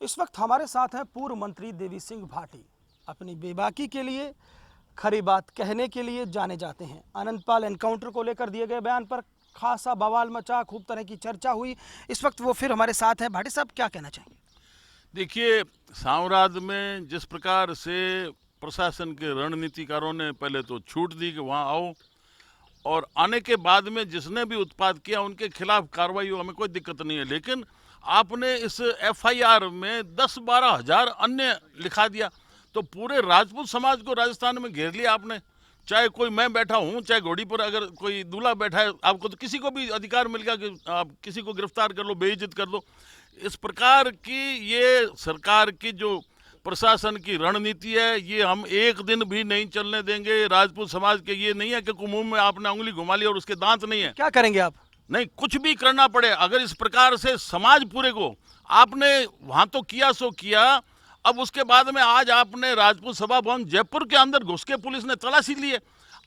इस वक्त हमारे साथ हैं पूर्व मंत्री देवी सिंह भाटी। अपनी बेबाकी के लिए, खरी बात कहने के लिए जाने जाते हैं। आनंदपाल एनकाउंटर को लेकर दिए गए बयान पर खासा बवाल मचा, खूब तरह की चर्चा हुई। इस वक्त वो फिर हमारे साथ हैं। भाटी साहब, क्या कहना चाहेंगे? देखिए, साम्राज्य में जिस प्रकार से प्रशासन के रणनीतिकारों ने पहले तो छूट दी कि वहाँ आओ, और आने के बाद में जिसने भी उत्पाद किया उनके खिलाफ कार्रवाई हो, हमें कोई दिक्कत नहीं है। लेकिन आपने इस एफआईआर में 10-12 हजार अन्य लिखा दिया, तो पूरे राजपूत समाज को राजस्थान में घेर लिया आपने। चाहे कोई मैं बैठा हूँ, चाहे घोड़ी पर अगर कोई दूल्हा बैठा है, आपको तो किसी को भी अधिकार मिल गया कि आप किसी को गिरफ्तार कर लो, बेइज्जत कर दो। इस प्रकार की ये सरकार की जो प्रशासन की रणनीति है, ये हम एक दिन भी नहीं चलने देंगे। राजपूत समाज के ये नहीं है कि मुंह में आपने उंगली घुमा ली और उसके दांत नहीं है। क्या करेंगे आप? नहीं, कुछ भी करना पड़े। अगर इस प्रकार से समाज पूरे को आपने वहां तो किया सो किया, अब उसके बाद में आज आपने राजपूत सभा भवन जयपुर के अंदर घुस के पुलिस ने तलाशी ली है।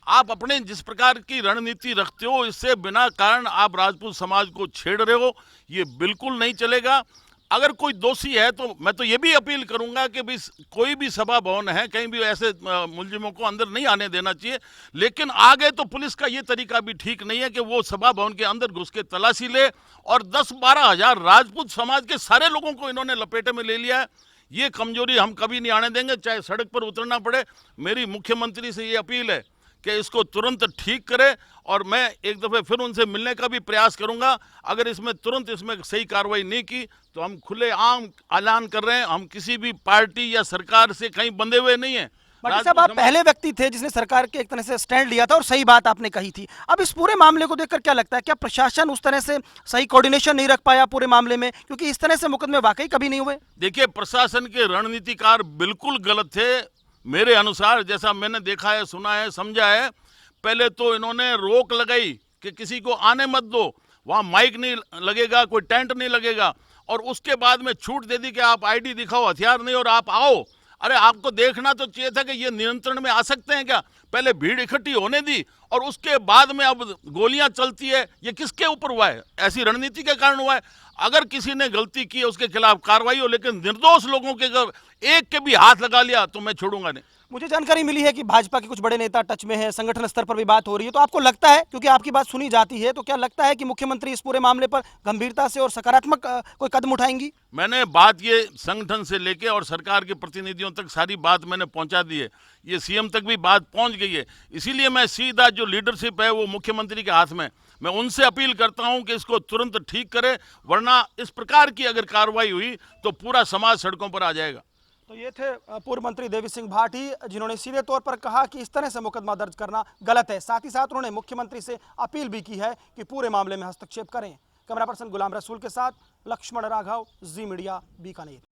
आप अपने जिस प्रकार की रणनीति रखते हो, इससे बिना कारण आप राजपूत समाज को छेड़ रहे हो, ये बिल्कुल नहीं चलेगा। अगर कोई दोषी है तो मैं तो ये भी अपील करूंगा कि भी कोई भी सभा भवन है, कहीं भी ऐसे मुलजिमों को अंदर नहीं आने देना चाहिए। लेकिन आगे तो पुलिस का ये तरीका भी ठीक नहीं है कि वो सभा भवन के अंदर घुस के तलाशी ले, और 10-12 हजार राजपूत समाज के सारे लोगों को इन्होंने लपेटे में ले लिया है। ये कमजोरी हम कभी नहीं आने देंगे, चाहे सड़क पर उतरना पड़े। मेरी मुख्यमंत्री से ये अपील है कि इसको तुरंत ठीक करे, और मैं एक दफ़े फिर उनसे मिलने का भी प्रयास करूंगा। अगर इसमें तुरंत इसमें सही कार्रवाई नहीं की तो हम खुले आम ऐलान कर रहे हैं, हम किसी भी पार्टी या सरकार से कहीं बंधे हुए नहीं हैं। भाटी साहब, आप पहले व्यक्ति थे जिसने सरकार के एक तरह से स्टैंड लिया था और सही बात आपने कही थी। अब इस पूरे मामले को देखकर क्या लगता है, क्या प्रशासन उस तरह से सही कोऑर्डिनेशन नहीं रख पाया पूरे मामले में? क्योंकि इस तरह से मुकदमे वाकई कभी नहीं हुए। देखिए, प्रशासन के रणनीतिकार बिल्कुल गलत थे मेरे अनुसार, जैसा मैंने देखा है, सुना है, समझा है। पहले तो इन्होंने रोक लगाई कि किसी को आने मत दो, वहाँ माइक नहीं लगेगा, कोई टेंट नहीं लगेगा, और उसके बाद में छूट दे दी कि आप आईडी दिखाओ, हथियार नहीं, और आप आओ। अरे, आपको देखना तो चाहिए था कि ये नियंत्रण में आ सकते हैं क्या? पहले भीड़ इकट्ठी होने दी और उसके बाद में अब गोलियां चलती है। ये किसके ऊपर हुआ है? ऐसी रणनीति के कारण हुआ है। अगर किसी ने गलती की है उसके खिलाफ कार्रवाई हो, लेकिन निर्दोष लोगों के अगर एक के भी हाथ लगा लिया तो मैं छोड़ूंगा नहीं। मुझे जानकारी मिली है कि भाजपा के कुछ बड़े नेता टच में है, संगठन स्तर पर भी बात हो रही है। तो आपको लगता है, क्योंकि आपकी बात सुनी जाती है, तो क्या लगता है कि मुख्यमंत्री इस पूरे मामले पर गंभीरता से और सकारात्मक कोई कदम उठाएंगी? मैंने बात ये संगठन से लेके और सरकार के प्रतिनिधियों तक सारी बात मैंने पहुंचा दी है। ये सीएम तक भी बात पहुंच गई है। इसीलिए मैं सीधा जो लीडरशिप है वो मुख्यमंत्री के हाथ में, मैं उनसे अपील करता हूं कि इसको तुरंत ठीक करे, वरना इस प्रकार की अगर कार्रवाई हुई तो पूरा समाज सड़कों पर आ जाएगा। तो ये थे पूर्व मंत्री देवी सिंह भाटी, जिन्होंने सीधे तौर पर कहा कि इस तरह से मुकदमा दर्ज करना गलत है। साथ ही साथ उन्होंने मुख्यमंत्री से अपील भी की है कि पूरे मामले में हस्तक्षेप करें। कैमरा पर्सन गुलाम रसूल के साथ लक्ष्मण राघव, जी मीडिया, बीकानेर।